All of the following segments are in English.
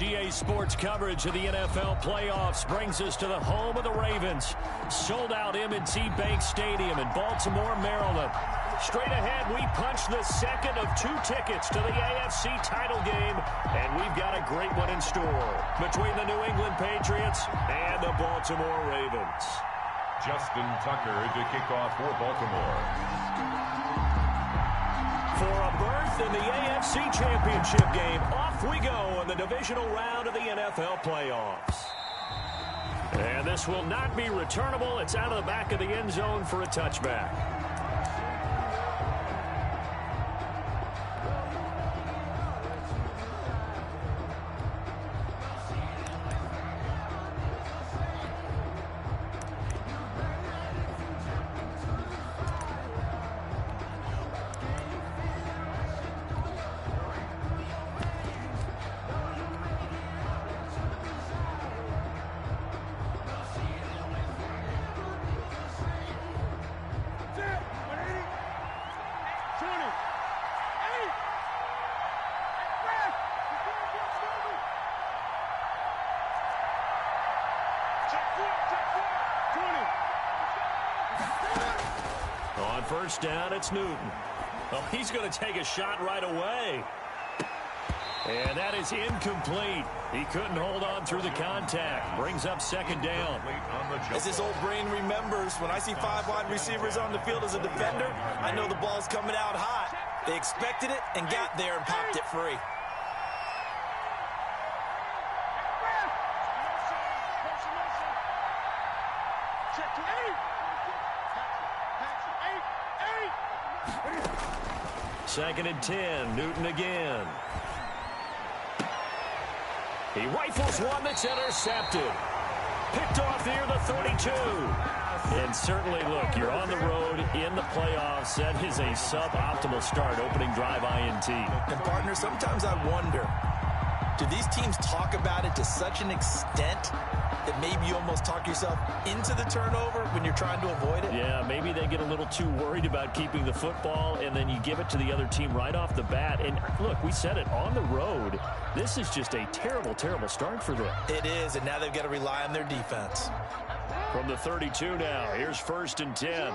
DA Sports coverage of the NFL playoffs brings us to the home of the Ravens. Sold out M&T Bank Stadium in Baltimore, Maryland. Straight ahead, we punch the second of 2 tickets to the AFC title game, and we've got a great one in store between the New England Patriots and the Baltimore Ravens. Justin Tucker to kick off for Baltimore. For a berth in the AFC Championship game, off we go in the divisional round of the NFL playoffs. And this will not be returnable. It's out of the back of the end zone for a touchback. On first down, it's Newton. Oh, he's going to take a shot right away. And that is incomplete. He couldn't hold on through the contact. Brings up second down. As his old brain remembers, when I see 5 wide receivers on the field as a defender, I know the ball's coming out hot. They expected it and got there and popped it free. Second and 10, Newton again. He rifles one that's intercepted. Picked off near the 32. And certainly, look, you're on the road in the playoffs. That is a suboptimal start, opening drive INT. And, partner, sometimes I wonder, do these teams talk about it to such an extent that maybe you almost talk yourself into the turnover when you're trying to avoid it? Yeah, maybe they get a little too worried about keeping the football, and then you give it to the other team right off the bat. And, look, we said it, on the road, this is just a terrible, terrible start for them. It is, and now they've got to rely on their defense. From the 32 now, here's first and 10.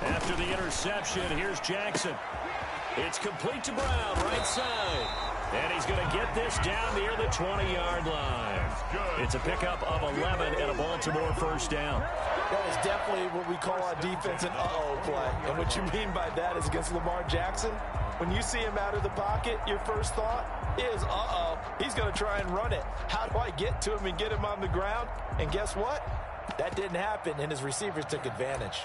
After the interception, here's Jackson. It's complete to Brown, right side. And he's going to get this down near the 20-yard line. It's a pickup of 11 and a Baltimore first down. That is definitely what we call on defense an uh-oh play. And what you mean by that is against Lamar Jackson, when you see him out of the pocket, your first thought is, uh-oh, he's going to try and run it. How do I get to him and get him on the ground? And guess what? That didn't happen, and his receivers took advantage.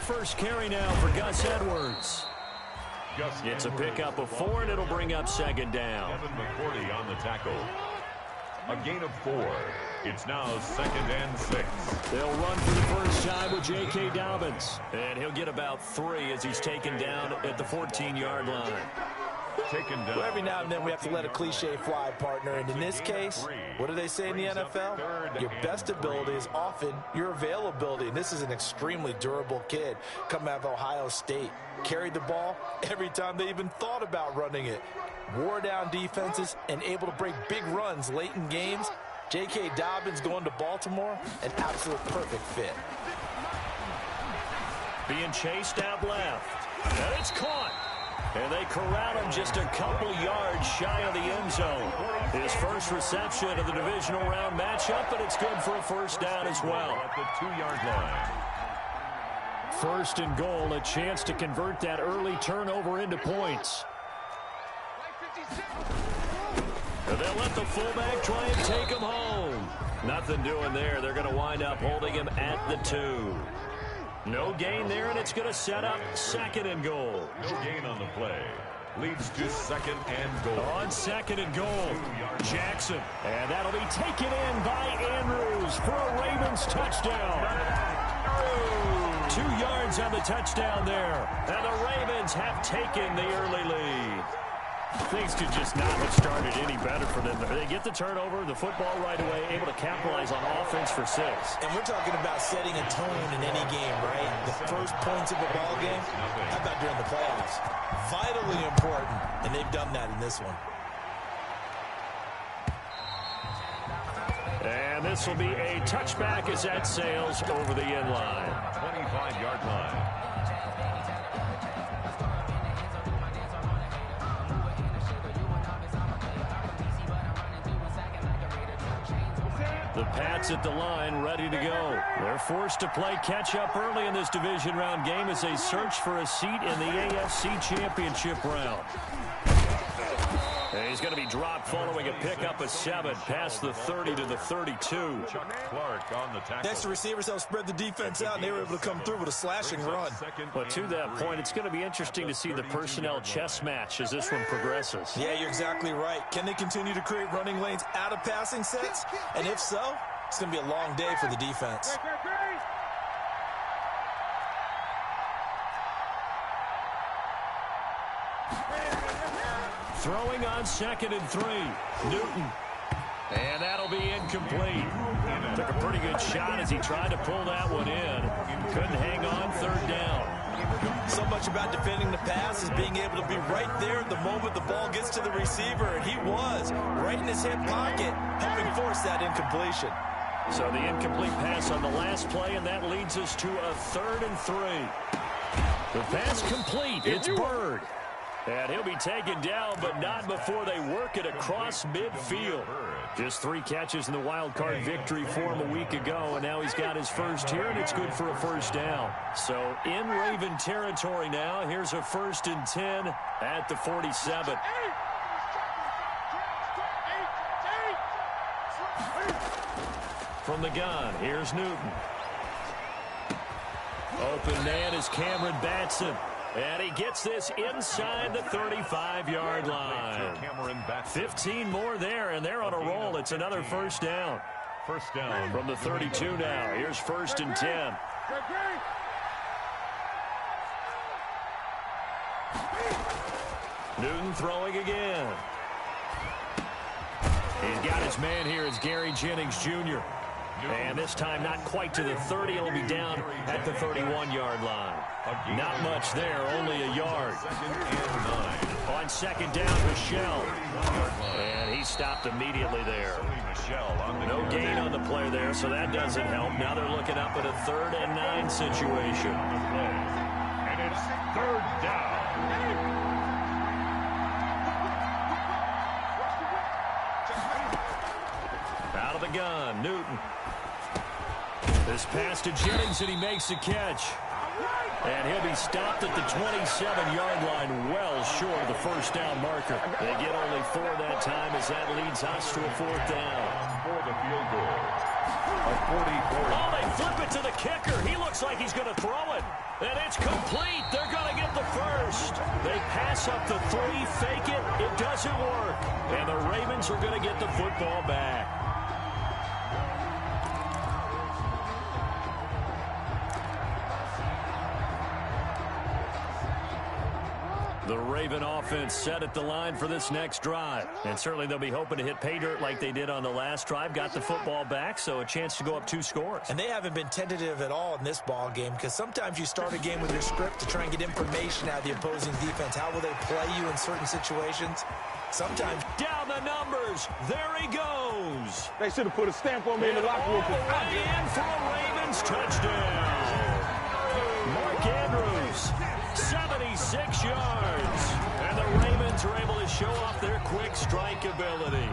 First carry now for Gus Edwards. It's a pickup of 4, and it'll bring up second down. Kevin McCourty on the tackle. A gain of 4. It's now second and 6. They'll run for the first time with J.K. Dobbins. And he'll get about 3 as he's taken down at the 14-yard line. Taken down. Well, every now and then we have to let a cliche fly, partner. And in this case, what do they say in the NFL? Your best ability is often your availability. And this is an extremely durable kid coming out of Ohio State. Carried the ball every time they even thought about running it. Wore down defenses and able to break big runs late in games. J.K. Dobbins going to Baltimore, an absolute perfect fit. Being chased out left. And it's caught. And they corral him just a couple yards shy of the end zone. His first reception of the divisional round matchup, and it's good for a first down as well. At the 2-yard line. First and goal, a chance to convert that early turnover into points. And they'll let the fullback try and take him home. Nothing doing there. They're going to wind up holding him at the 2. No gain there, and it's going to set up second and goal. No gain on the play. leads to second and goal. On second and goal, Jackson. And that'll be taken in by Andrews for a Ravens touchdown. 2 yards on the touchdown there. And the Ravens have taken the early lead. Things could just not have started any better for them. They get the turnover, the football right away, able to capitalize on offense for 6. And we're talking about setting a tone in any game, right? The first points of a ball game, how about during the playoffs? Vitally important, and they've done that in this one. And this will be a touchback as that sails over the end line. 25-yard line. The Pats at the line, ready to go. They're forced to play catch-up early in this division round game as they search for a seat in the AFC Championship round. And he's going to be dropped following a pickup of 7 past the 30 to the 32. Chuck Clark on the tackle. Next, the receivers helped spread the defense out, and they were able to come through with a slashing run. But to that point, it's going to be interesting to see the personnel chess match as this one progresses. Yeah, you're exactly right. Can they continue to create running lanes out of passing sets? And if so, it's going to be a long day for the defense. Throwing on second and 3. Newton. And that'll be incomplete. Took a pretty good shot as he tried to pull that one in. Couldn't hang on, 3rd down. So much about defending the pass is being able to be right there the moment the ball gets to the receiver. And he was right in his hip pocket, helping force that incompletion. So the incomplete pass on the last play, and that leads us to a 3rd and 3. The pass complete. It's Bird. And he'll be taken down, but not before they work it across midfield. Just 3 catches in the wild card victory for him a week ago, and now he's got his first here, and it's good for a 1st down. So in Raven territory now, here's a 1st and 10 at the 47. From the gun, here's Newton. Open man is Cameron Batson. And he gets this inside the 35-yard line. 15 more there, and they're on a roll. It's another 1st down. 1st down. From the 32 now. Here's 1st and 10. Newton throwing again. He's got his man here. It's Gary Jennings Jr. And this time not quite to the 30. It'll be down at the 31-yard line. Not much there, only a yard. On 2nd down, Michelle. And he stopped immediately there. No gain on the play there, so that doesn't help. Now they're looking up at a 3rd and 9 situation. And it's 3rd down. Out of the gun, Newton. This pass to Jennings, and he makes the catch. And he'll be stopped at the 27-yard line, well short of the 1st down marker. They get only 4 that time as that leads us to a 4th down. For the field goal. A 44. Oh, they flip it to the kicker. He looks like he's going to throw it. And it's complete. They're going to get the 1st. They pass up the 3, fake it. It doesn't work. And the Ravens are going to get the football back. The Raven offense set at the line for this next drive. And certainly they'll be hoping to hit pay dirt like they did on the last drive. Got the football back, so a chance to go up 2 scores. And they haven't been tentative at all in this ball game, because sometimes you start a game with your script to try and get information out of the opposing defense. How will they play you in certain situations? Sometimes. Down the numbers. There he goes. They should have put a stamp on me in the locker room. All the way in for a Ravens touchdown. Mark Andrews, 76 yards. And the Ravens are able to show off their quick strike ability.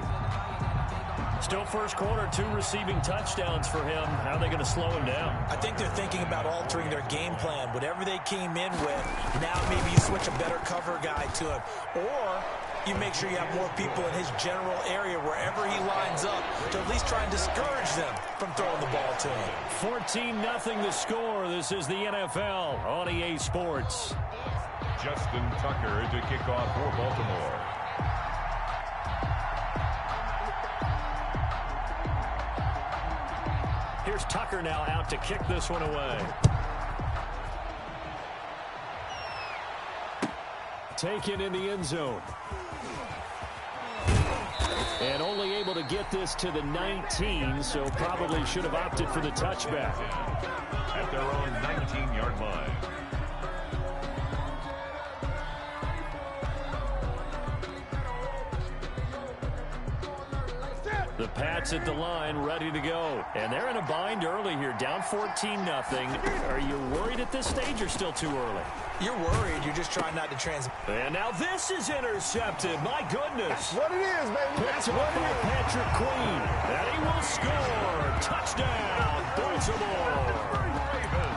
Still first quarter, 2 receiving touchdowns for him. How are they going to slow him down? I think they're thinking about altering their game plan. Whatever they came in with, now maybe you switch a better cover guy to him. Or you make sure you have more people in his general area wherever he lines up to at least try and discourage them from throwing the ball to him. 14-0 the score. This is the NFL on EA Sports. Justin Tucker to kick off for Baltimore. Here's Tucker now out to kick this one away. Taken in the end zone. And only able to get this to the 19, so probably should have opted for the touchback. At their own 19-yard line. The Pats at the line, ready to go. And they're in a bind early here, down 14-0. Are you worried at this stage or still too early? You're worried. You're just trying not to transmit. And now this is intercepted. My goodness. That's what it is, baby. Picked up by Patrick Queen. And he will score. Touchdown, Baltimore.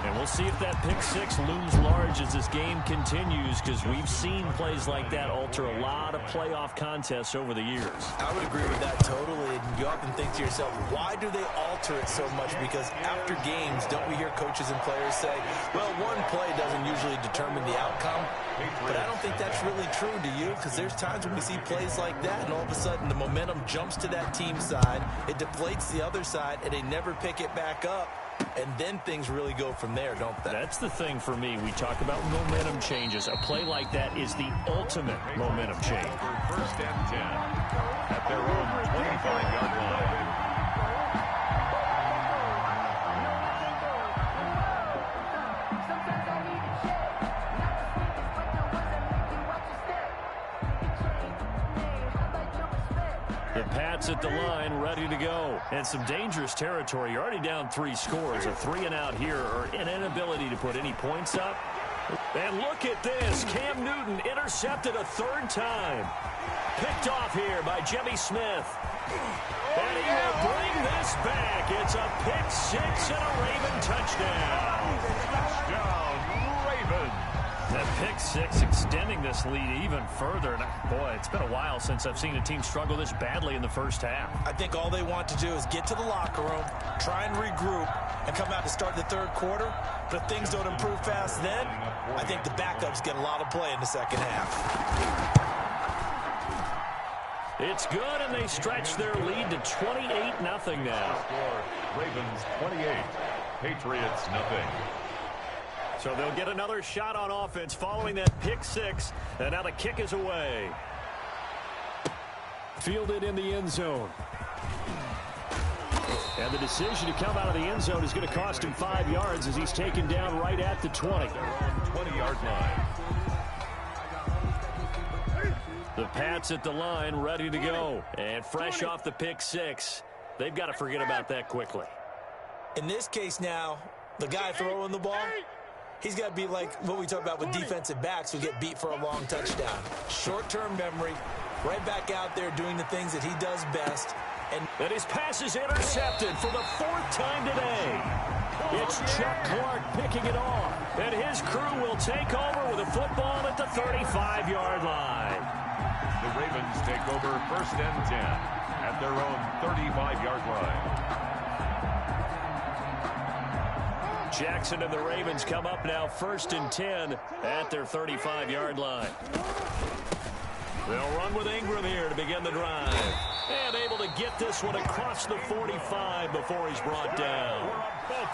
And we'll see if that pick six looms large as this game continues, because we've seen plays like that alter a lot of playoff contests over the years. I would agree with that totally. And you often think to yourself, why do they alter it so much? Because after games, don't we hear coaches and players say, well, one play doesn't usually determine the outcome? But I don't think that's really true, do you? Because there's times when we see plays like that, and all of a sudden the momentum jumps to that team side, it deflates the other side, and they never pick it back up. And then things really go from there, don't they? That's the thing for me. We talk about momentum changes. A play like that is the ultimate momentum change. First and 10 at their own 25-yard line. The Pats at the line, ready to go. And some dangerous territory. You're already down 3 scores. A 3-and-out here, or an inability to put any points up. And look at this. Cam Newton intercepted a 3rd time. Picked off here by Jimmy Smith. And he will bring this back. It's a pick six and a Raven touchdown. Touchdown, Ravens. That pick six extending this lead even further. And boy, it's been a while since I've seen a team struggle this badly in the first half. I think all they want to do is get to the locker room, try and regroup, and come out to start the 3rd quarter. But if things don't improve fast then, I think the backups get a lot of play in the second half. It's good, and they stretch their lead to 28-0 now. Ravens 28, Patriots nothing. So they'll get another shot on offense following that pick six. And now the kick is away. Fielded in the end zone. And the decision to come out of the end zone is going to cost him 5 yards as he's taken down right at the 20. 20-yard line. The Pats at the line, ready to go. And fresh off the pick six. They've got to forget about that quickly. In this case now, the guy throwing the ball, he's got to be like what we talk about with defensive backs who get beat for a long touchdown. Short-term memory, right back out there doing the things that he does best. And his pass is intercepted for the 4th time today. It's Chuck Clark picking it off. And his crew will take over with a football at the 35-yard line. The Ravens take over 1st and 10 at their own 35-yard line. Jackson and the Ravens come up now 1st and 10 at their 35-yard line. They'll run with Ingram here to begin the drive. And able to get this one across the 45 before he's brought down.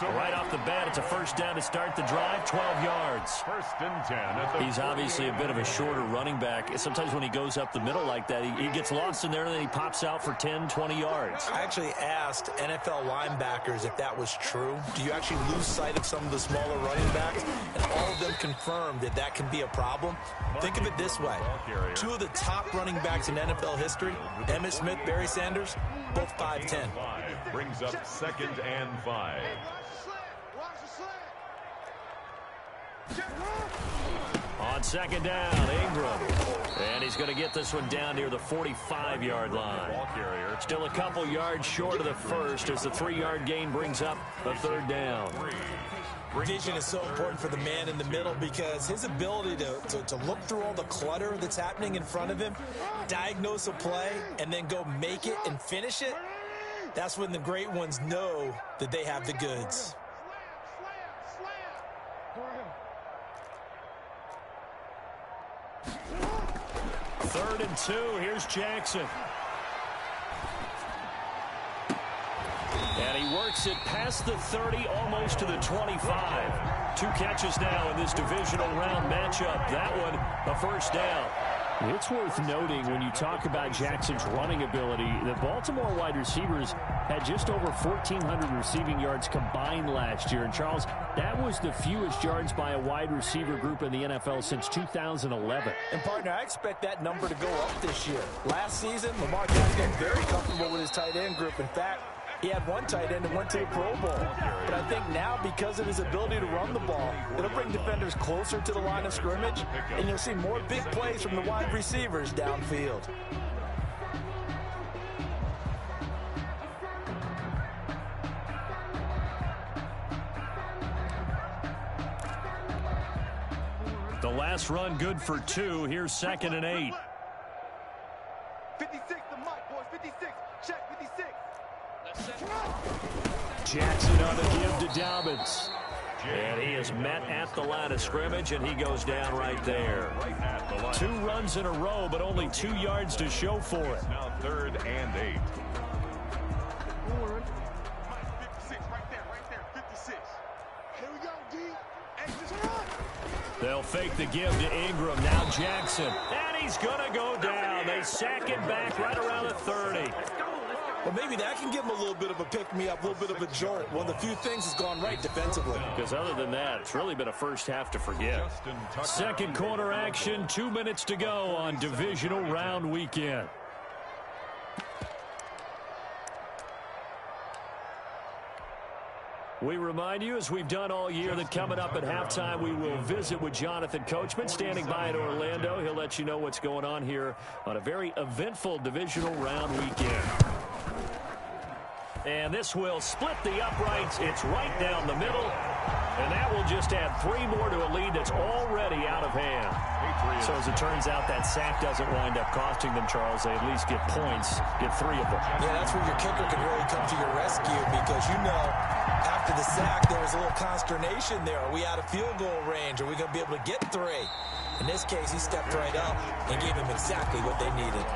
Right off the bat, it's a first down to start the drive, 12 yards. 1st and 10 at the He's obviously a bit of a shorter running back. Sometimes when he goes up the middle like that, he gets lost in there and then he pops out for 10, 20 yards. I actually asked NFL linebackers if that was true. Do you actually lose sight of some of the smaller running backs? And all of them confirmed that that can be a problem. Think of it this way. 2 of the top running backs in NFL history, Emmitt Smith, Barry Sanders, both 5'10". brings up 2nd and 5. On 2nd down, Ingram. And he's going to get this one down near the 45-yard line. Still a couple yards short of the first as the 3-yard gain brings up a 3rd down. Vision is so important for the man in the middle because his ability to look through all the clutter that's happening in front of him, diagnose a play, and then go make it and finish it, that's when the great ones know that they have the goods. 3rd and 2. Here's Jackson. And he works it past the 30, almost to the 25. 2 catches now in this divisional round matchup. That one, a first down. It's worth noting when you talk about Jackson's running ability, the Baltimore wide receivers had just over 1,400 receiving yards combined last year. And, Charles, that was the fewest yards by a wide receiver group in the NFL since 2011. And, partner, I expect that number to go up this year. Last season, Lamar Jackson got very comfortable with his tight end group. In fact, he had one tight end and went to the Pro Bowl. But I think now, because of his ability to run the ball, it'll bring defenders closer to the line of scrimmage, and you'll see more big plays from the wide receivers downfield. The last run good for 2. Here's 2nd and 8. 56 to Mike, boys. 56. Check 56. Jackson on the give to Dobbins. And he is met at the line of scrimmage, and he goes down right there. 2 runs in a row, but only 2 yards to show for it. Now 3rd and 8. 56 right there. 56. Here we go, D. Extra run. They'll fake the give to Ingram. Now Jackson. And he's going to go down. They sack him back right around the 30. Well, maybe that can give him a little bit of a pick-me-up, a little bit of a jolt. One of the few things has gone right defensively. Because other than that, it's really been a first half to forget. Second quarter action, 2 minutes to go on divisional round weekend. We remind you, as we've done all year, that coming up at halftime, we will visit with Jonathan Coachman, standing by in Orlando. He'll let you know what's going on here on a very eventful divisional round weekend. And this will split the uprights. It's right down the middle. And that will just add 3 more to a lead that's already out of hand. So as it turns out, that sack doesn't wind up costing them, Charles. They at least get points, get 3 of them. Yeah, that's where your kicker can really come to your rescue, because you know after the sack there was a little consternation there. Are we out of field goal range? Are we going to be able to get 3? In this case, he stepped right up and gave them exactly what they needed.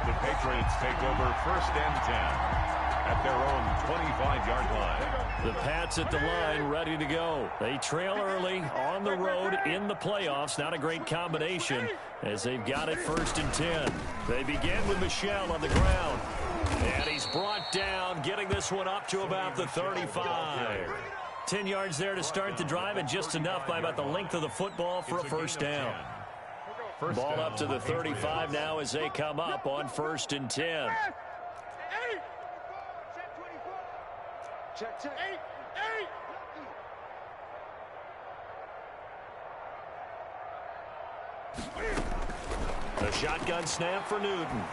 The Patriots take over 1st and 10. At their own 25-yard line. The Pats at the line, ready to go. They trail early on the road in the playoffs. Not a great combination as they've got it 1st and 10. They begin with Michel on the ground. And he's brought down, getting this one up to about the 35. 10 yards there to start the drive, and just enough by about the length of the football for a first down. Ball up to the 35 now as they come up on 1st and 10. Check. 8. The shotgun snap for Newton.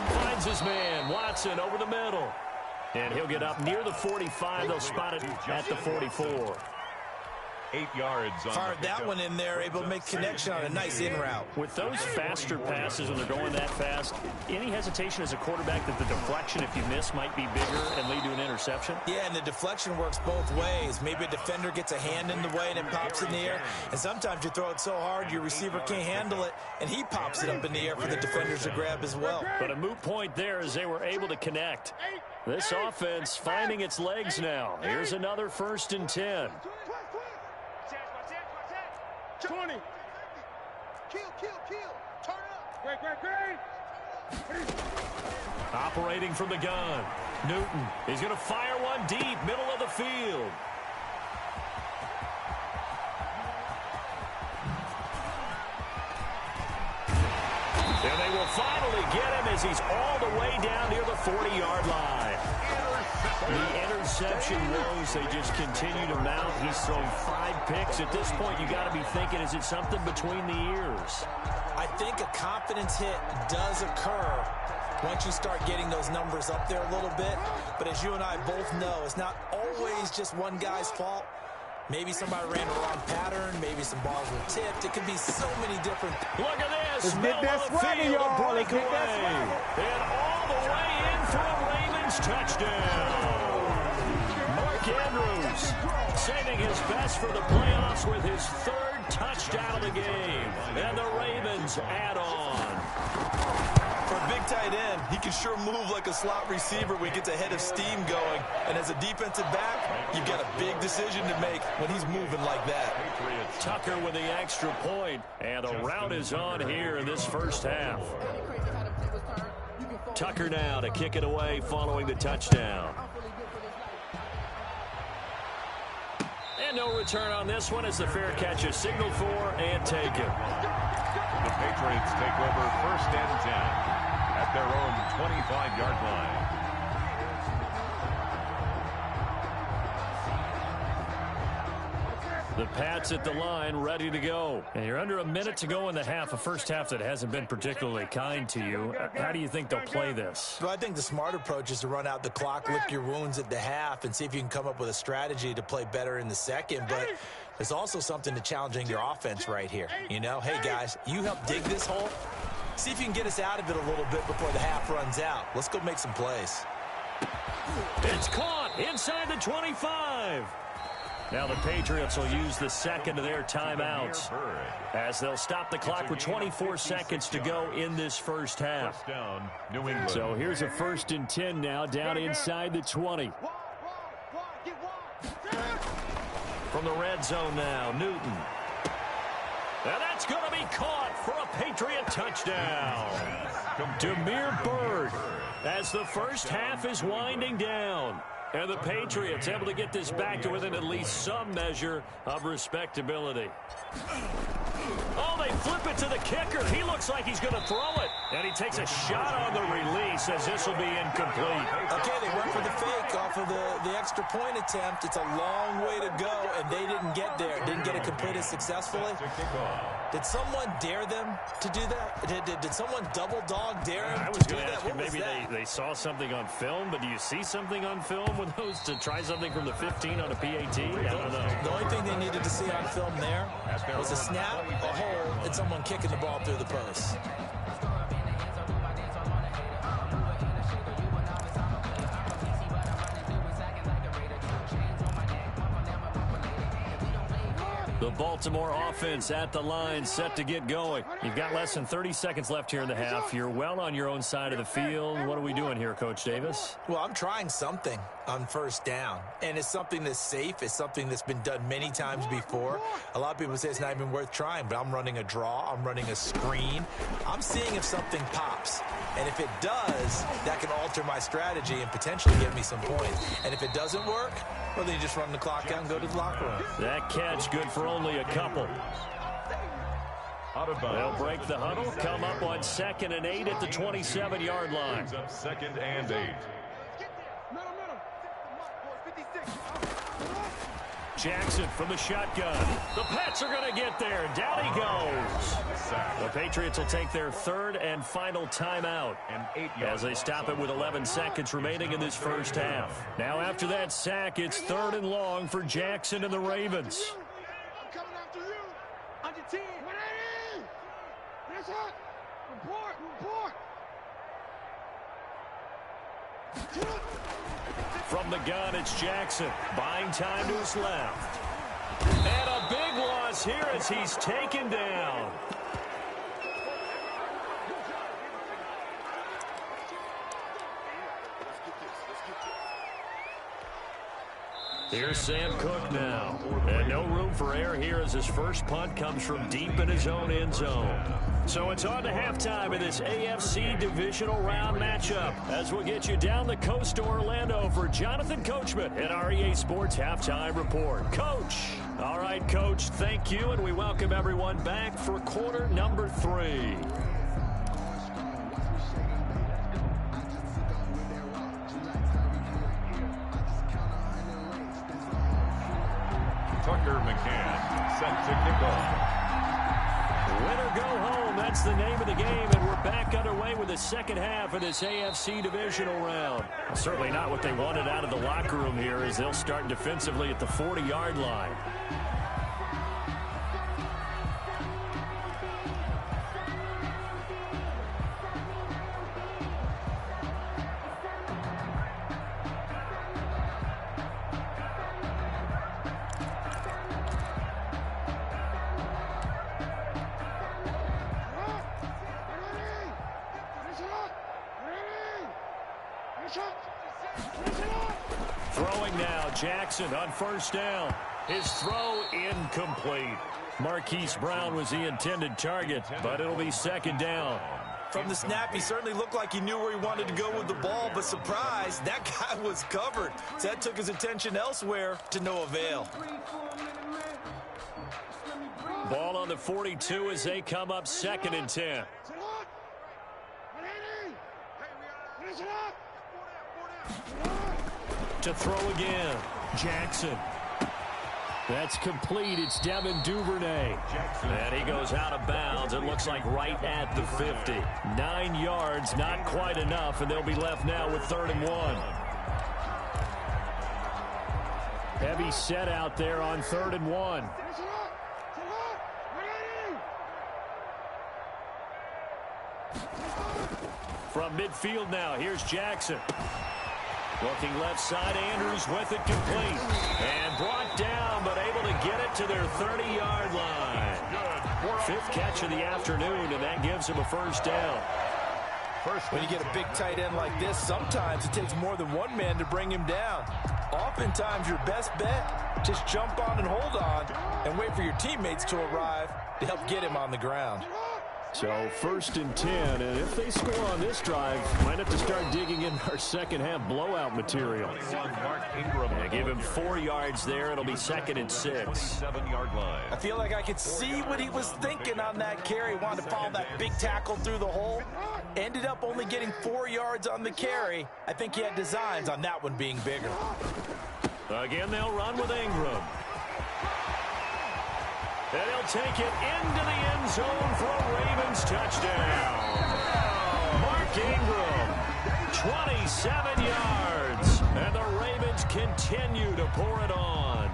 Finds his man, Watson, over the middle. And he'll get up near the 45. They'll spot it at the 44. 8 yards. Fired that one in there, able to make connection on a nice in route. With those faster passes, when they're going that fast, any hesitation as a quarterback that the deflection, if you miss, might be bigger and lead to an interception? Yeah, and the deflection works both ways. Maybe a defender gets a hand in the way and it pops in the air. And sometimes you throw it so hard your receiver can't handle it, and he pops it up in the air for the defenders to grab as well. But a moot point there as they were able to connect. This offense finding its legs now. Here's another 1st and 10. 20. Kill. Turn up. Great. Operating from the gun. Newton is going to fire one deep, middle of the field. And they will finally get him as he's all the way down near the 40-yard line. The interception woes, they just continue to mount. He's thrown 5 picks. At this point, you got to be thinking, is it something between the ears? I think a confidence hit does occur once you start getting those numbers up there a little bit. But as you and I both know, it's not always just one guy's fault. Maybe somebody ran the wrong pattern. Maybe some balls were tipped. It could be so many different things. Look at this. Let's get that swagger, y'all. Let's get that swagger. And all the way in for a Ravens touchdown. Mark Andrews saving his best for the playoffs with his 3rd touchdown of the game. And the Ravens add on. For a big tight end, he can sure move like a slot receiver when he gets a head of steam going. And as a defensive back, you've got a big decision to make when he's moving like that. Tucker with the extra point, and a rout is on here in this first half. Tucker now to kick it away following the touchdown. And no return on this one as the fair catch is signaled for and taken. The Patriots take over 1st and 10 at their own 25-yard line. The Pats at the line, ready to go. And you're under a minute to go in the half, a first half that hasn't been particularly kind to you. How do you think they'll play this? Well, I think the smart approach is to run out the clock, lick your wounds at the half, and see if you can come up with a strategy to play better in the second. But there's also something to challenging your offense right here. You know, hey, guys, you help dig this hole. See if you can get us out of it a little bit before the half runs out. Let's go make some plays. It's caught inside the 25. Now the Patriots will use the second of their timeouts as they'll stop the clock with 24 seconds to go in this first half. So here's a 1st and 10 now down inside the 20. From the red zone now, Newton. Now that's going to be caught for a Patriot touchdown. Demir Bird as the first half is winding down. And the Patriots able to get this back to within at least some measure of respectability. Oh, they flip it to the kicker. He looks like he's going to throw it. And he takes a shot on the release as this will be incomplete. Okay, they went for the fake off of the extra point attempt. It's a long way to go, and they didn't get there. Didn't get it completed successfully. Did someone dare them to do that? Did someone double dog dare them to do that? I was going to ask you, maybe they saw something on film, but do you see something on film with those to try something from the 15 on a PAT? I don't know. The only thing they needed to see on film there was a snap, a hole, and someone kicking the ball through the post. The Baltimore offense at the line, set to get going. You've got less than 30 seconds left here in the half. You're well on your own side of the field. What are we doing here, Coach Davis? Well, I'm trying something on 1st down, and it's something that's safe. It's something that's been done many times before. A lot of people say it's not even worth trying, but I'm running a draw. I'm running a screen. I'm seeing if something pops, and if it does, that can alter my strategy and potentially get me some points. And if it doesn't work, well, then you just run the clock out and go to the locker room. That catch good for only a couple. They'll break the huddle, come up on 2nd and 8 at the 27-yard line. 2nd and 8. Jackson from the shotgun. The Pats are going to get there. Down he goes. The Patriots will take their 3rd and final timeout as they stop it with 11 seconds remaining in this first half. Now after that sack, it's 3rd and long for Jackson and the Ravens. I'm coming after you. Under 10. 180. That's hot. Report. From the gun, it's Jackson. Buying time to his left. And a big loss here as he's taken down. Here's Sam Cook now. And no room for error here as his first punt comes from deep in his own end zone. So it's on to halftime in this AFC divisional round matchup as we'll get you down the coast to Orlando for Jonathan Coachman at our EA Sports Halftime Report. Coach. All right, Coach, thank you, and we welcome everyone back for quarter number 3. Tucker McCann set to kick off. Win or go home, that's the name of the game, and we're back underway with the second half of this AFC divisional round. Certainly not what they wanted out of the locker room here as they'll start defensively at the 40-yard line. Throwing now, Jackson on first down. His throw incomplete. Marquise Brown was the intended target, but it'll be second down. From the snap, he certainly looked like he knew where he wanted to go with the ball, but surprise, that guy was covered. So that took his attention elsewhere to no avail. Ball on the 42 as they come up 2nd and 10. To throw again, Jackson. That's complete. It's Devin Duvernay. And he goes out of bounds. It looks like right at the 50. 9 yards, not quite enough, and they'll be left now with 3rd and 1. Heavy set out there on 3rd and 1. From midfield now, here's Jackson. Looking left side, Andrews with it complete. And brought down, but able to get it to their 30-yard line. 5th catch of the afternoon, and that gives him a first down. When you get a big tight end like this, sometimes it takes more than one man to bring him down. Oftentimes, your best bet, just jump on and hold on and wait for your teammates to arrive to help get him on the ground. So 1st and 10, and if they score on this drive, might have to start digging in our second half blowout material. And give him 4 yards there. It'll be 2nd and 6. 7-yard line. I feel like I could see what he was thinking on that carry. Wanted to follow that big tackle through the hole. Ended up only getting 4 yards on the carry. I think he had designs on that one being bigger. Again, they'll run with Ingram. And he'll take it into the end zone for a Ravens touchdown. Mark Ingram, 27 yards. And the Ravens continue to pour it on.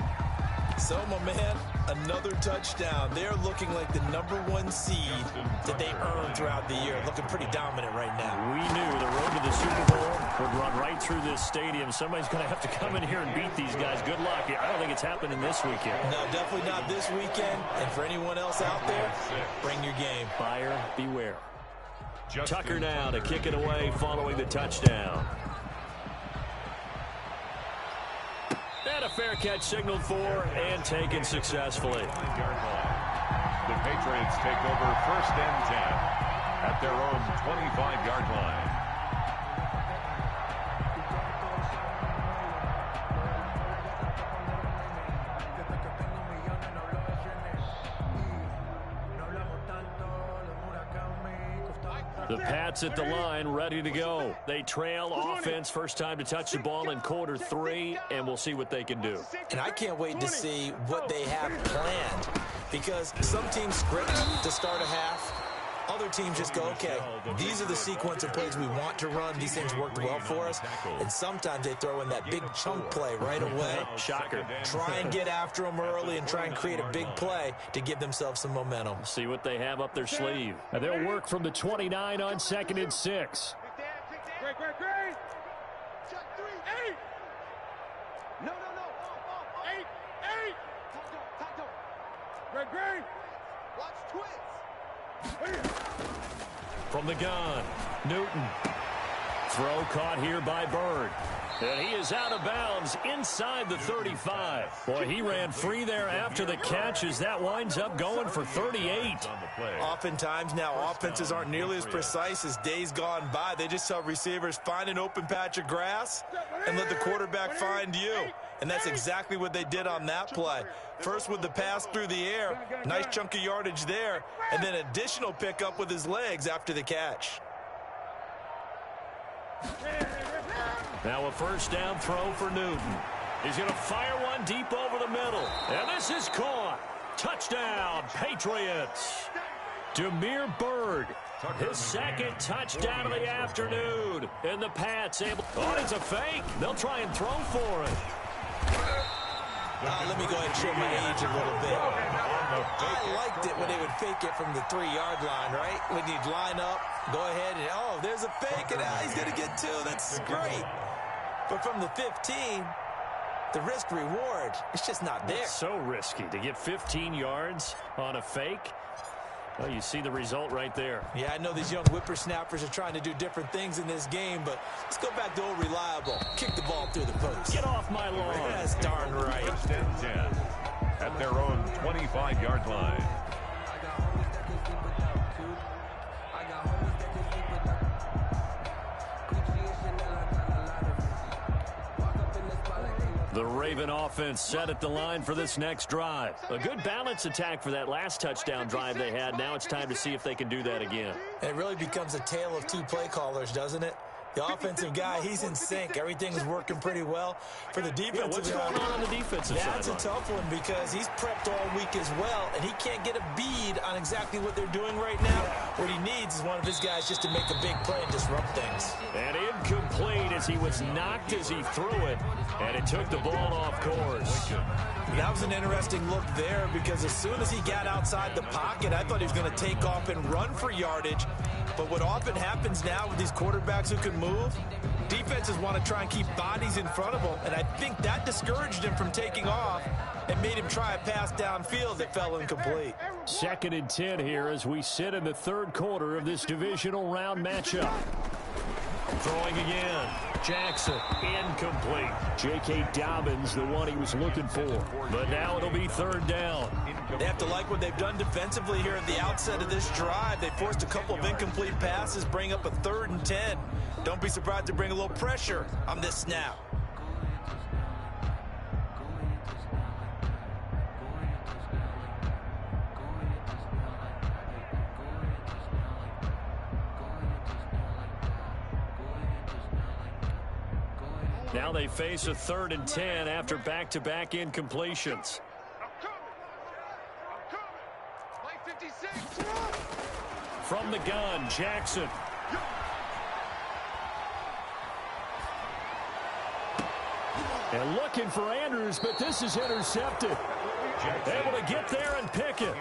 So, my man, another touchdown. They're looking like the #1 seed that they earned throughout the year. Looking pretty dominant right now. We knew the road to the Super Bowl would run right through this stadium. Somebody's going to have to come in here and beat these guys. Good luck. I don't think it's happening this weekend. No, definitely not this weekend. And for anyone else out there, bring your game. Buyer beware. Tucker now to kick it away following the touchdown. And a fair catch signaled for and taken successfully. The Patriots take over 1st and 10 at their own 25-yard line. The Pats at the line, ready to go. They trail offense, first time to touch the ball in quarter 3, and we'll see what they can do. And I can't wait to see what they have planned, because some teams script to start a half. Other teams just go, okay, these are the sequence of plays we want to run. These things worked well for us. And sometimes they throw in that big chunk play right away. Shocker. Try and get after them early and try and create a big play to give themselves some momentum. See what they have up their sleeve. And they'll work from the 29 on 2nd and 6. Great. Check 3. 8. No. 8. Taco. Great. Watch twins. From the gun, Newton. Throw caught here by Bird. And he is out of bounds inside the 35. Boy, he ran free there after the catch as that winds up going for 38. Oftentimes now offenses aren't nearly as precise as days gone by. They just tell receivers, find an open patch of grass and let the quarterback find you. And that's exactly what they did on that play. First with the pass through the air, nice chunk of yardage there, and then additional pickup with his legs after the catch. Now a first down throw for Newton. He's going to fire one deep over the middle. And this is caught. Touchdown, Patriots. Demir Bird, his 2nd touchdown of the afternoon. And the Pats able... Oh, it's a fake. They'll try and throw for it. Let me go ahead and show my age a little bit. I liked it when they would fake it from the 3-yard line, right? When you'd line up, go ahead and, oh, there's a fake, and he's going to get 2. That's great. But from the 15, the risk-reward, it's just not there. It's so risky to get 15 yards on a fake. Well, you see the result right there. Yeah, I know these young whippersnappers are trying to do different things in this game, but let's go back to old reliable. Kick the ball through the post. Get off my lawn. That's darn right. First and 10 at their own 25-yard line. The Raven offense set at the line for this next drive. A good balance attack for that last touchdown drive they had. Now it's time to see if they can do that again. It really becomes a tale of two play callers, doesn't it? The offensive guy, he's in sync. Everything's working pretty well. For the defensive guy, what's going on the defensive side? That's a tough one because he's prepped all week as well, and he can't get a bead on exactly what they're doing right now. What he needs is one of his guys just to make a big play and disrupt things. And incomplete as he was knocked as he threw it, and it took the ball off course. That was an interesting look there because as soon as he got outside the pocket, I thought he was going to take off and run for yardage. But what often happens now with these quarterbacks who can move, defenses want to try and keep bodies in front of them, and I think that discouraged him from taking off and made him try a pass downfield that fell incomplete. 2nd and 10 here as we sit in the third quarter of this divisional round matchup. Throwing again. Jackson, incomplete. J.K. Dobbins, the one he was looking for. But now it'll be 3rd down. They have to like what they've done defensively here at the outset of this drive. They forced a couple of incomplete passes, bring up a 3rd and 10. Don't be surprised to bring a little pressure on this snap. Now they face a 3rd and 10 after back-to-back incompletions. From the gun, Jackson. And looking for Andrews, but this is intercepted. Able to get there and pick it.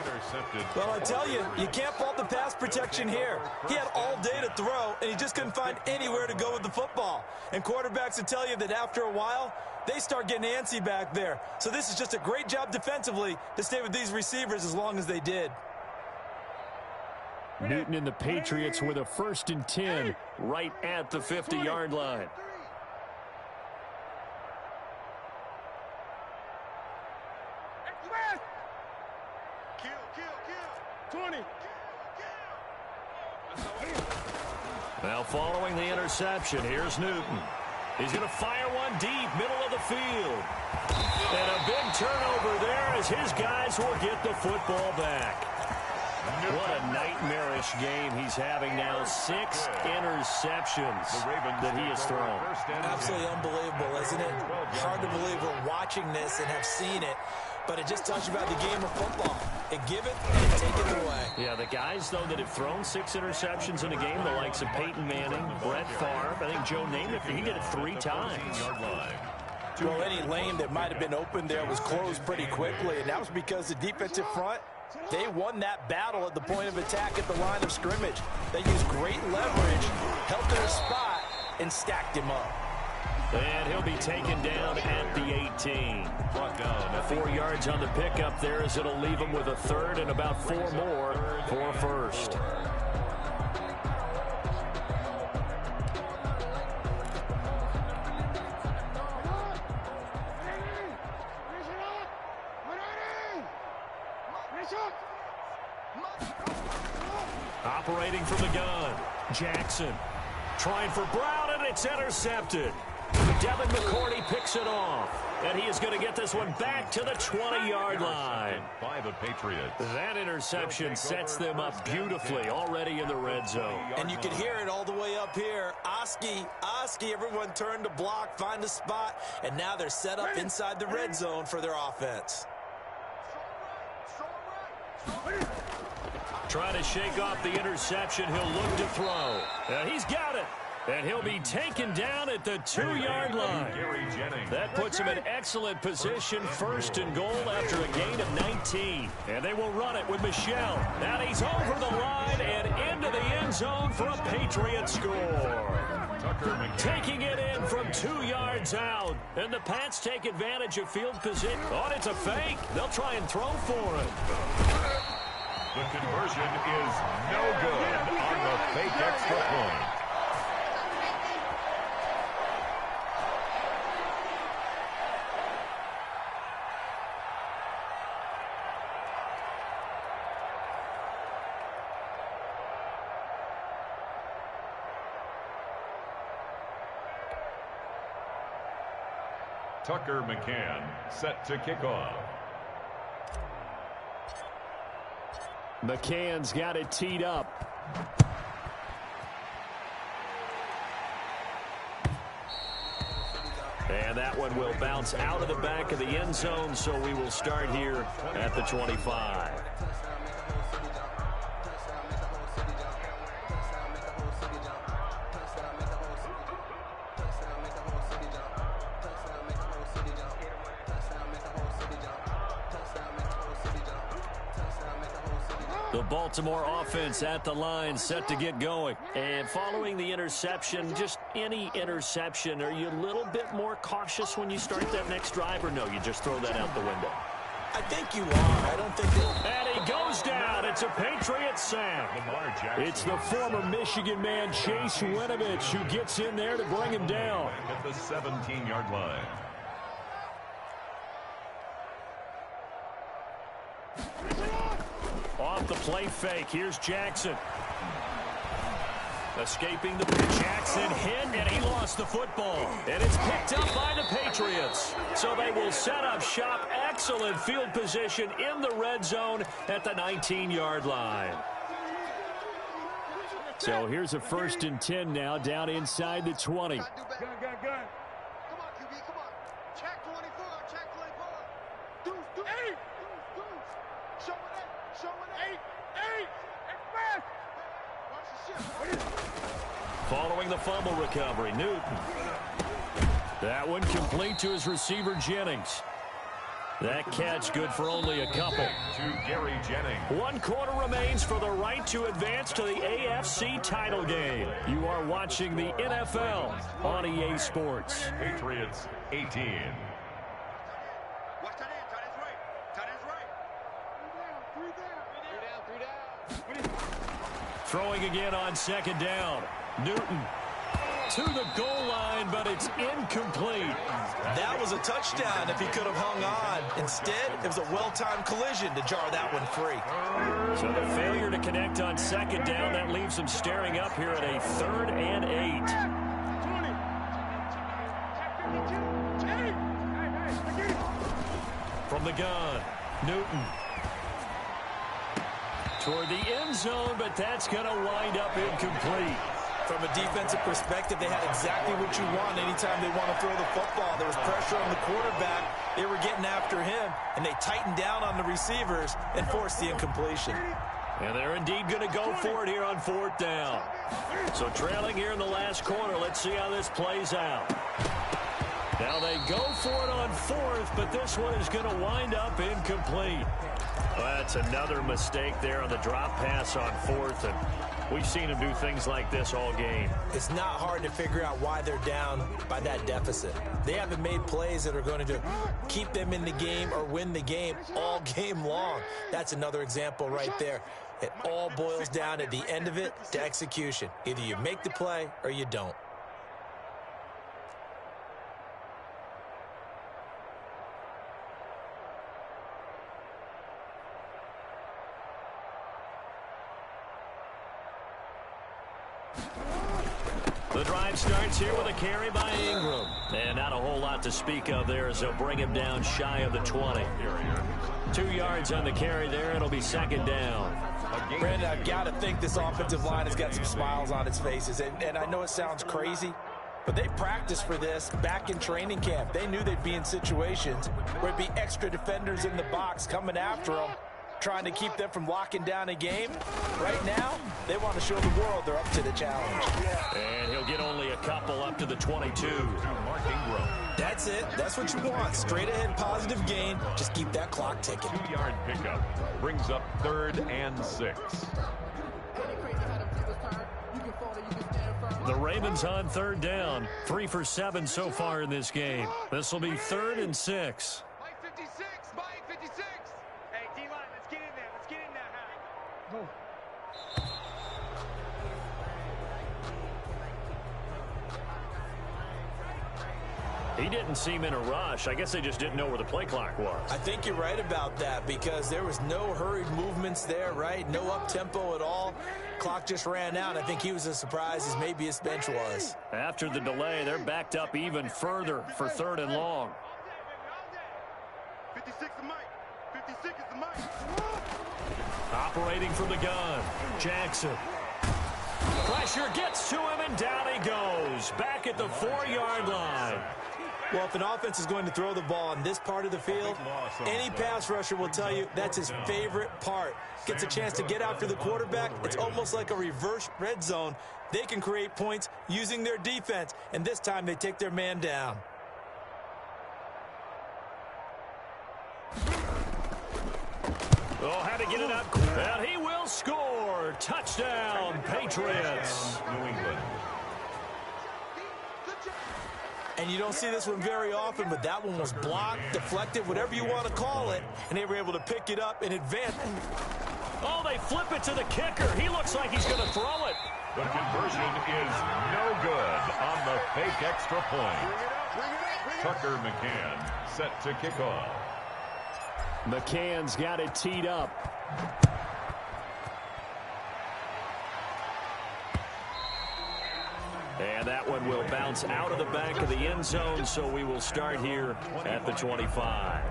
Well, I tell you, you can't fault the pass protection here. He had all day to throw, and he just couldn't find anywhere to go with the football. And quarterbacks will tell you that after a while, they start getting antsy back there. So this is just a great job defensively to stay with these receivers as long as they did. Newton and the Patriots with a 1st and 10 right at the 50-yard line. Now following the interception, here's Newton. He's going to fire one deep, middle of the field. And a big turnover there as his guys will get the football back. What a nightmarish game he's having now. 6 interceptions that he has thrown. Absolutely unbelievable, isn't it? Hard to believe we're watching this and have seen it. But it just tells you about the game of football. They give it and take it away. Yeah, the guys, though, that have thrown 6 interceptions in a game, the likes of Peyton Manning, Brett Favre, I think Joe Namath, he did it 3 times. Well, any lane that might have been open there was closed pretty quickly, and that was because the defensive front, they won that battle at the point of attack at the line of scrimmage. They used great leverage, held their spot, and stacked him up. And he'll be taken down at the 18. 4 yards on the pickup there as it'll leave him with a 3rd and about 4 more for 1st. Operating from the gun, Jackson trying for Brown, and it's intercepted. Devin McCourty picks it off, and he is going to get this one back to the 20-yard line. By the Patriots. That interception sets them up beautifully already in the red zone. And you can hear it all the way up here. Oski, everyone turned to block, find a spot, and now they're set up inside the red zone for their offense. Trying to shake off the interception, he'll look to throw. He's got it. And he'll be taken down at the 2-yard line. That puts him in excellent position, 1st and goal after a gain of 19. And they will run it with Michel. Now he's over the line and into the end zone for a Patriots score. Taking it in from 2 yards out. And the Pats take advantage of field position. Oh, it's a fake. They'll try and throw for it. The conversion is no good on the fake extra point. Tucker McCann set to kick off. McCann's got it teed up. And that one will bounce out of the back of the end zone, so we will start here at the 25. The Baltimore offense at the line, set to get going. And following the interception, just any interception, are you a little bit more cautious when you start that next drive, or no, you just throw that out the window? I think you are. I don't think that... And he goes down. It's a Patriots sack. It's the former Michigan man, Chase Winovich, who gets in there to bring him down. At the 17-yard line. Off the play fake, here's Jackson. Escaping the pitch, Jackson hit, and he lost the football. And it's picked up by the Patriots. So they will set up shop. Excellent field position in the red zone at the 19-yard line. So here's a 1st and 10 now, down inside the 20. Gun. Come on, QB, come on. Check 24, check 24. Deuce. 8. Deuce. Show it 8. 8. Express. Watch the shift. Following the fumble recovery, Newton. That one complete to his receiver, Jennings. That catch good for only a couple. To Gary Jennings. 1 quarter remains for the right to advance to the AFC title game. You are watching the NFL on EA Sports. Patriots 18. Watch that in. Tight end's right. 3 down. Throwing again on 2nd down. Newton to the goal line, but it's incomplete. That was a touchdown if he could have hung on. Instead, it was a well-timed collision to jar that one free. So the failure to connect on 2nd down, that leaves him staring up here at a 3rd and 8. From the gun, Newton. Toward the end zone, but that's going to wind up incomplete. From a defensive perspective, they had exactly what you want anytime they want to throw the football. There was pressure on the quarterback. They were getting after him, and they tightened down on the receivers and forced the incompletion. And they're indeed going to go for it here on 4th down. So trailing here in the last quarter, let's see how this plays out. Now they go for it on 4th, but this one is going to wind up incomplete. Well, that's another mistake there on the drop pass on 4th, and we've seen him do things like this all game. It's not hard to figure out why they're down by that deficit. They haven't made plays that are going to keep them in the game or win the game all game long. That's another example right there. It all boils down at the end of it to execution. Either you make the play or you don't. The drive starts here with a carry by Ingram. And not a whole lot to speak of there as they'll bring him down shy of the 20. 2 yards on the carry there. It'll be 2nd down. Brandon, I've got to think this offensive line has got some smiles on its faces. And I know it sounds crazy, but they practiced for this back in training camp. They knew they'd be in situations where it'd be extra defenders in the box coming after them, trying to keep them from locking down a game. Right now, they want to show the world they're up to the challenge. And he'll get only a couple up to the 22. Mark Ingram. That's it. That's what you want. Straight ahead, positive gain. Just keep that clock ticking. 2-yard pickup brings up 3rd and 6. The Ravens on 3rd down. 3 for 7 so far in this game. This will be 3rd and 6. Mike 56. Hey, D-line, let's get in there. Let's get in there, huh? He didn't seem in a rush. I guess they just didn't know where the play clock was. I think you're right about that because there was no hurried movements there, right? No up-tempo at all. Clock just ran out. I think he was as surprised as maybe his bench was. After the delay, they're backed up even further for 3rd and long. 56 is Mike. 56 is the Mike. Operating from the gun, Jackson. Pressure gets to him, and down he goes. Back at the 4-yard line. Well, if an offense is going to throw the ball on this part of the field, any pass rusher will tell you that's his favorite part. Gets a chance to get after the quarterback. It's almost like a reverse red zone. They can create points using their defense, and this time they take their man down. Oh, had to get it up. And he will score. Touchdown, Patriots. New England. And you don't see this one very often, but that one was blocked, deflected, whatever you want to call it, and they were able to pick it up and advance. Oh, they flip it to the kicker. He looks like he's going to throw it. The conversion is no good on the fake extra point. Tucker McCann set to kick off. McCann's got it teed up. And that one will bounce out of the back of the end zone, so we will start here at the 25.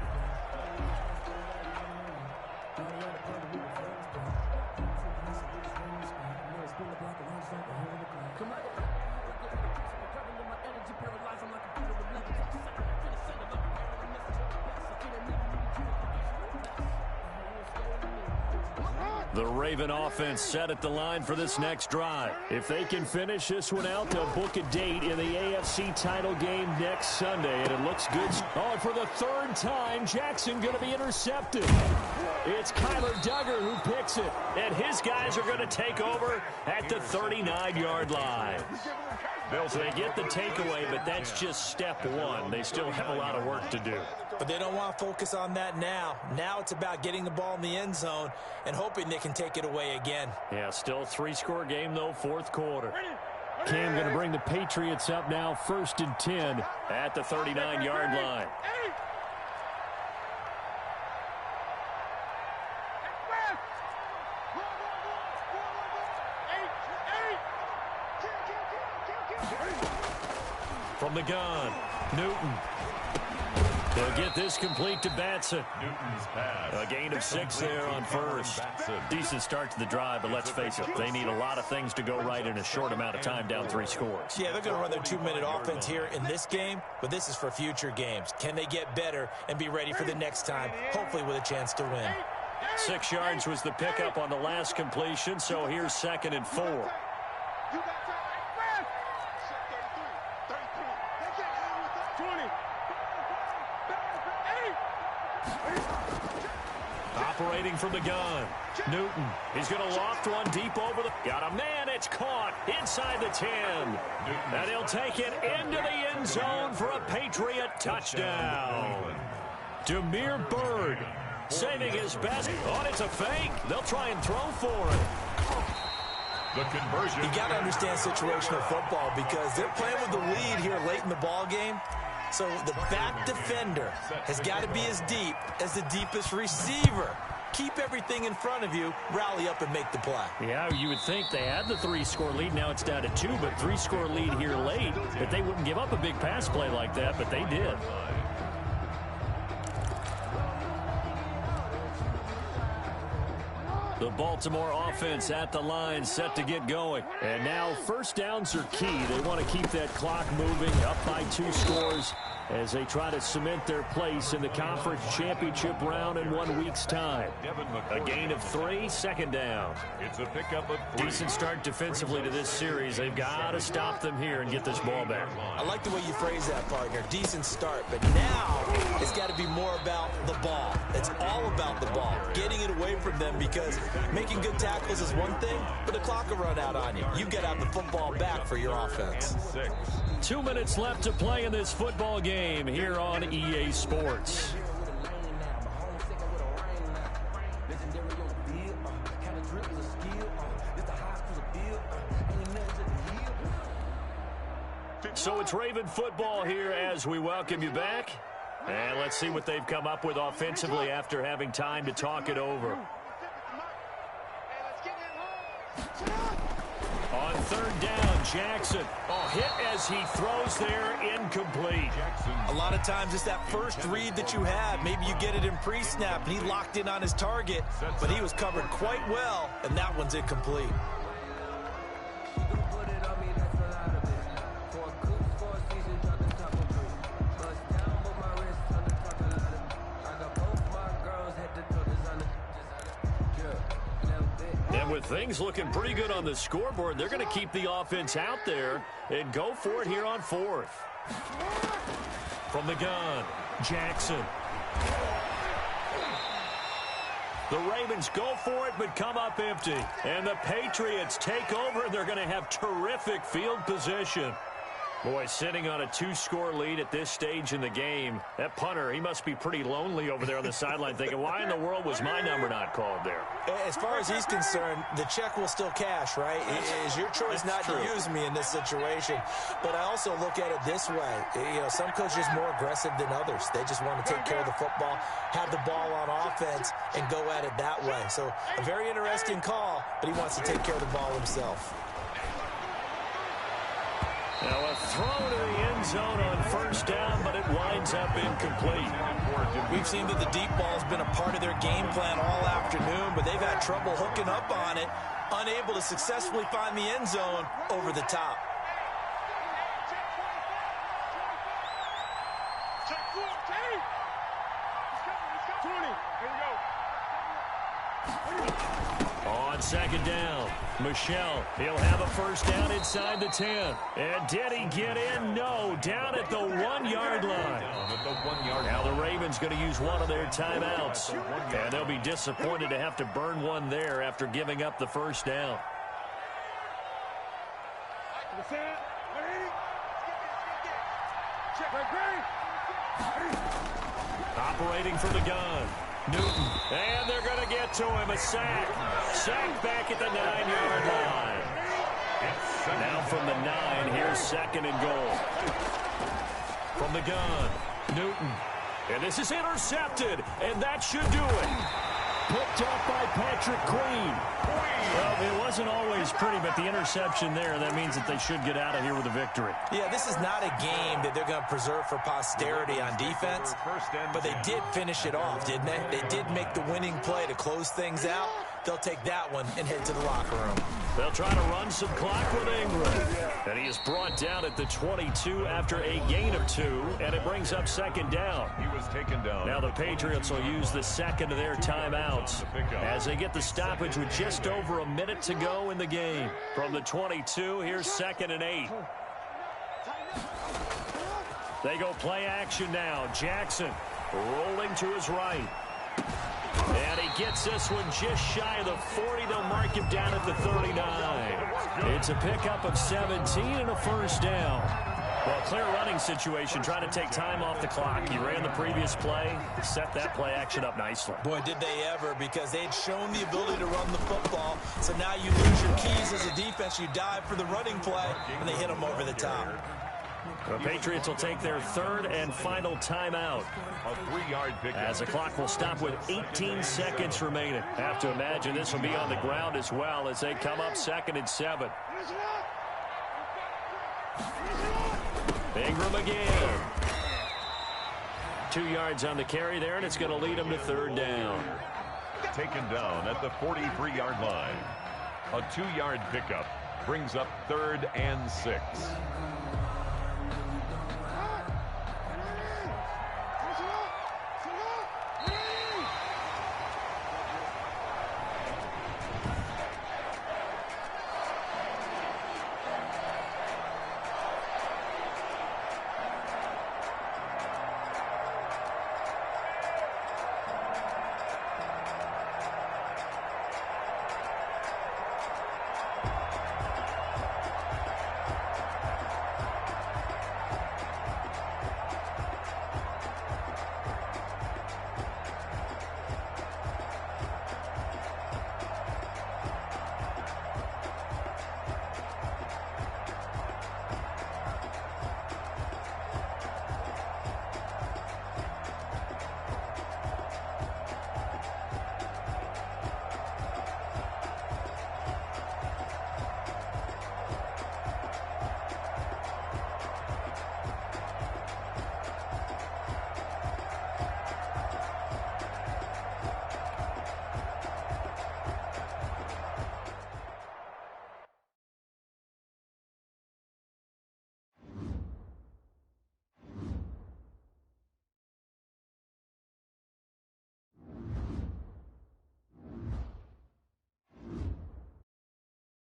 The Raven offense set at the line for this next drive. If they can finish this one out, they'll book a date in the AFC title game next Sunday, and it looks good. Oh, and for the 3rd time, Jackson going to be intercepted. It's Kyler Duggar who picks it, and his guys are going to take over at the 39-yard line. So they get the takeaway, but that's just step one. They still have a lot of work to do. But they don't want to focus on that now. Now it's about getting the ball in the end zone and hoping they can take it away again. Yeah, still 3-score game, though, 4th quarter. Cam going to bring the Patriots up now, 1st and 10 at the 39-yard line. From the gun, Newton. They'll get this complete to Batson. Newton's pass. A gain of 6 there on 1st. Decent start to the drive, but let's face it, they need a lot of things to go right in a short amount of time, down 3 scores. Yeah, they're going to run their 2-minute offense here in this game, but this is for future games. Can they get better and be ready for the next time, hopefully with a chance to win? 6 yards was the pickup on the last completion, so here's 2nd and 4. Operating from the gun, Newton. He's going to loft one deep over the... Got a man, it's caught inside the 10. And he'll take it into the end zone for a Patriot touchdown. Demir Bird saving his best. Oh, it's a fake. They'll try and throw for it. The conversion. You got to understand situational football because they're playing with the lead here late in the ball game. So the back defender has got to be as deep as the deepest receiver. Keep everything in front of you, rally up and make the play. Yeah, you would think they had the 3-score lead. Now it's down to 2, but 3-score lead here late. That they wouldn't give up a big pass play like that, but they did. The Baltimore offense at the line, set to get going. And now 1st downs are key. They want to keep that clock moving, up by 2 scores as they try to cement their place in the conference championship round in 1 week's time. A gain of 3, 2nd down. It's a pickup of 3. Decent start defensively to this series. They've got to stop them here and get this ball back. I like the way you phrase that, partner. Decent start, but now it's got to be more about the ball. It's all about the ball, getting it away from them because making good tackles is one thing, but the clock will run out on you. You've got to have the football back for your offense. 2 minutes left to play in this football game here on EA Sports. So it's Raven football here as we welcome you back. And let's see what they've come up with offensively after having time to talk it over. On third down, Jackson. Hit as he throws there, incomplete. A lot of times it's that first read that you have. Maybe you get it in pre-snap, and he locked in on his target, but he was covered quite well, and that one's incomplete. And with things looking pretty good on the scoreboard, they're going to keep the offense out there and go for it here on fourth. From the gun, Jackson. The Ravens go for it but come up empty. And the Patriots take over. They're going to have terrific field position. Boy, sitting on a 2-score lead at this stage in the game, that punter, he must be pretty lonely over there on the sideline thinking, why in the world was my number not called there? As far as he's concerned, the check will still cash, right? It is your choice not to use me in this situation. But I also look at it this way. You know, some coaches are more aggressive than others. They just want to take care of the football, have the ball on offense, and go at it that way. So a very interesting call, but he wants to take care of the ball himself. Now a throw to the end zone on first down, but it winds up incomplete. We've seen that the deep ball has been a part of their game plan all afternoon, but they've had trouble hooking up on it, unable to successfully find the end zone over the top. On second down, Michelle, he'll have a first down inside the 10. And did he get in? No, down at the 1-yard line. Now the Ravens going to use one of their timeouts. And they'll be disappointed to have to burn one there after giving up the first down. Operating for the gun. Newton, and they're going to get to him, a sack. Sack back at the 9-yard line. Now from the 9, here's second and goal. From the gun, Newton. And this is intercepted, and that should do it. Picked up by Patrick Queen. Well, it wasn't always pretty, but the interception there, that means that they should get out of here with a victory. Yeah, this is not a game that they're going to preserve for posterity on defense, but they did finish it off, didn't they? They did make the winning play to close things out. They'll take that one and head to the locker room. They'll try to run some clock with Ingram. And he is brought down at the 22 after a gain of 2, and it brings up second down. He was taken down. Now the Patriots will use the second of their timeouts as they get the stoppage with just over a minute to go in the game. From the 22, here's second and 8. They go play action now. Jackson rolling to his right. And he gets this one just shy of the 40. They'll mark him down at the 39. It's a pickup of 17 and a first down. Well, clear running situation, trying to take time off the clock. He ran the previous play, set that play action up nicely. Boy, did they ever, because they had shown the ability to run the football. So now you lose your keys as a defense. You dive for the running play, and they hit them over the top. The Patriots will take their third and final timeout. A 3-yard pickup. As the clock will stop with 18 seconds remaining. Have to imagine this will be on the ground as well as they come up second and 7. Ingram again. 2 yards on the carry there, and it's going to lead them to third down. Taken down at the 43-yard line. A 2-yard pickup brings up third and 6.